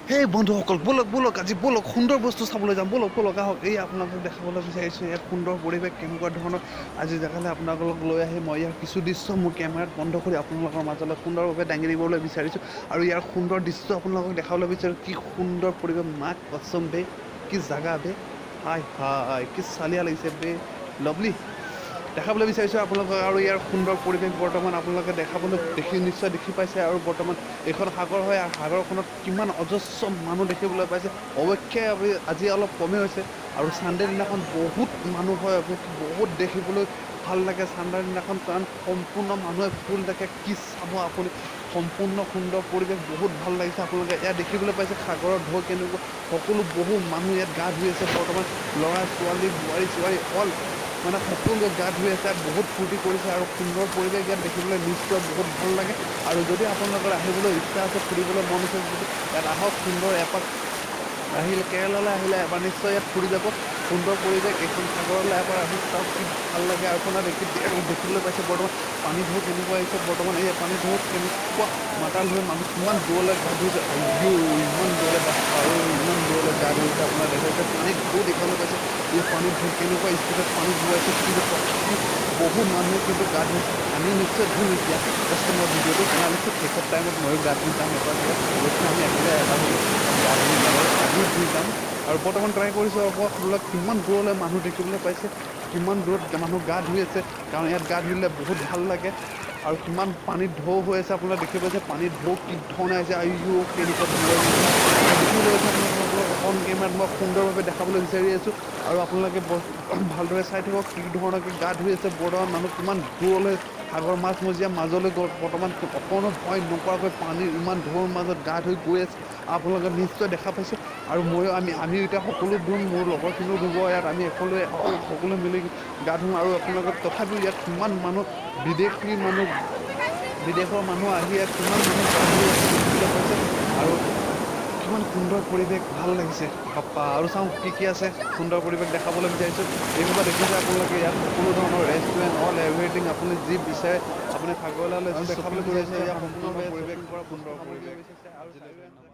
সেই বন্ধুসকল বলক বলক আজি বলক সুন্দৰ বস্তু চাবলৈ যাম বলক বলক আহক এই আপোনালোকক দেখাবলৈ বিচাৰিছোঁ ইয়াত সুন্দৰ পৰিৱেশ কেনেকুৱা ধৰণৰ আজি জেগালৈ আপোনালোকক লৈ আহি মই ইয়াৰ কিছু দৃশ্য মোৰ কেমেৰাত বন্ধ কৰি আপোনালোকৰ মাজলৈ সুন্দৰভাৱে দাঙি দিবলৈ বিচাৰিছোঁ আৰু ইয়াৰ সুন্দৰ দৃশ্য আপোনালোকক দেখাবলৈ বিচাৰোঁ কি সুন্দৰ পৰিৱেশ মাক কচম বে কি জাগা বে হাই হাই কি চালিয়া লাগিছে বে লভলি দেখাবলৈ বিচাৰিছোঁ আপোনালোকক আৰু ইয়াৰ সুন্দৰ পৰিৱেশ বৰ্তমান আপোনালোকে নিশ্চয় দেখি পাইছে আৰু বৰ্তমান এইখন সাগৰ হয় আৰু সাগৰখনত কিমান অজস্ৰ মানুহ দেখিবলৈ পাইছে অৱশ্যে আজি অলপ কমেই হৈছে আৰু ছানডে দিনাখন বহুত মানুহ হয় বহুত দেখিবলৈ ভাল লাগে ছানডে দিনাখন কাৰণ সম্পূৰ্ণ মানুহে ফুল দেখে কি চাব আপুনি সম্পূৰ্ণ সুন্দৰ পৰিৱেশ বহুত ভাল লাগিছে আপোনালোকে ইয়াত দেখিবলৈ পাইছে সাগৰৰ ঢৌ কেনেকুৱা সকলো বহু মানুহ ইয়াত গা ধুই আছে বৰ্তমান ল'ৰা ছোৱালী বোৱাৰী চোৱাৰী অল মানে সকলোৱে গা ধুই আছে বহুত ফূৰ্তি কৰিছে আৰু সুন্দৰ পৰিৱেশ ইয়াত দেখিবলৈ নিশ্চয় বহুত ভাল লাগে আৰু যদি আপোনালোকৰ আহিবলৈ ইচ্ছা আছে ফুৰিবলৈ মন আছে যদি ইয়াত আহক সুন্দৰ এপাক আহিলে কেৰেলালৈ আহিলে এবাৰ নিশ্চয় ইয়াত ফুৰি যাব সুন্দৰ পৰিৱেশ এইখন সাগৰলৈ এবাৰ আহি চাওক কি ভাল লাগে আৰু আপোনাৰ দেখিবলৈ পাইছে বৰ্তমান পানী ঢৌ কেনেকুৱা আহিছে বৰ্তমান এই পানী ঢৌ কেনেকুৱা মাতাল হৈ মানুহ কিমান দূৰলৈ গা ধুইছে ইমান দূৰলৈ আৰু ইমান দূৰলৈ গা ধুইছে আপোনাৰ দেখাইছে পানী ঢৌ দেখিবলৈ পাইছে এই পানী ঢৌ কেনেকুৱা স্পীডত পানী ধুৱাইছে কিন্তু বহু মানুহে কিন্তু গা ধুইছে আমি নিশ্চয় ধুম এতিয়া জাষ্ট মই ভিডিঅ'টো বনাইছোঁ শেষৰ টাইমত ময়ো গা ধুই যাম এবাৰ গৈছোঁ আমি একেবাৰে এটা গা ধুই যাম আজিও ধুই যাম আৰু বৰ্তমান ট্ৰাই কৰিছোঁ আপোনালোক কিমান দূৰলৈ মানুহ দেখিবলৈ পাইছে কিমান দূৰত মানুহ গা ধুই আছে কাৰণ ইয়াত গা ধুলে বহুত ভাল লাগে আৰু কিমান পানীত ঢৌ হৈ আছে আপোনালোকে দেখি পাইছে পানীত ঢৌ কি ধৰণে আহিছে আইও কেনেকুৱা দেখিবলৈ পাইছে আপোনালোকক অন কেমেৰাত মই সুন্দৰভাৱে দেখাবলৈ বিচাৰি আছোঁ আৰু আপোনালোকে ভালদৰে চাই থাকক কি ধৰণকে গা ধুই আছে বৰ্তমান মানুহ কিমান দূৰলৈ সাগৰ মাজমজিয়া মাজলৈ বৰ্তমান অকণো ভয় নকৰাকৈ পানীৰ ইমান ঢৌৰ মাজত গা ধুই গৈ আছে আপোনালোকে নিশ্চয় দেখা পাইছে আৰু ময়ো আমি এতিয়া সকলো ধুম মোৰ লগৰখিনিও ধুব ইয়াত আমি সকলোৱে মিলি গা ধুম আৰু আপোনালোকে তথাপিও ইয়াত কিমান মানুহ বিদেশৰ মানুহ আহি ইয়াত কিমান মানুহ গা ধুই আছে দেখিবলৈ পাইছে আৰু কিমান সুন্দৰ পৰিৱেশ ভাল লাগিছে বাপ্পা আৰু চাওঁ কি আছে সুন্দৰ পৰিৱেশ দেখাবলৈ বিচাৰিছোঁ এইসোপা দেখিছে আপোনালোকে ইয়াত সকলো ধৰণৰ ৰেষ্টুৰেণ্ট অল এভৰিথিং আপুনি যি বিচাৰে আপুনি সাগৰলৈ দেখাবলৈ বিচাৰিছে ইয়াত সম্পূৰ্ণ পৰিৱেশ সুন্দৰ পৰিৱেশ আৰু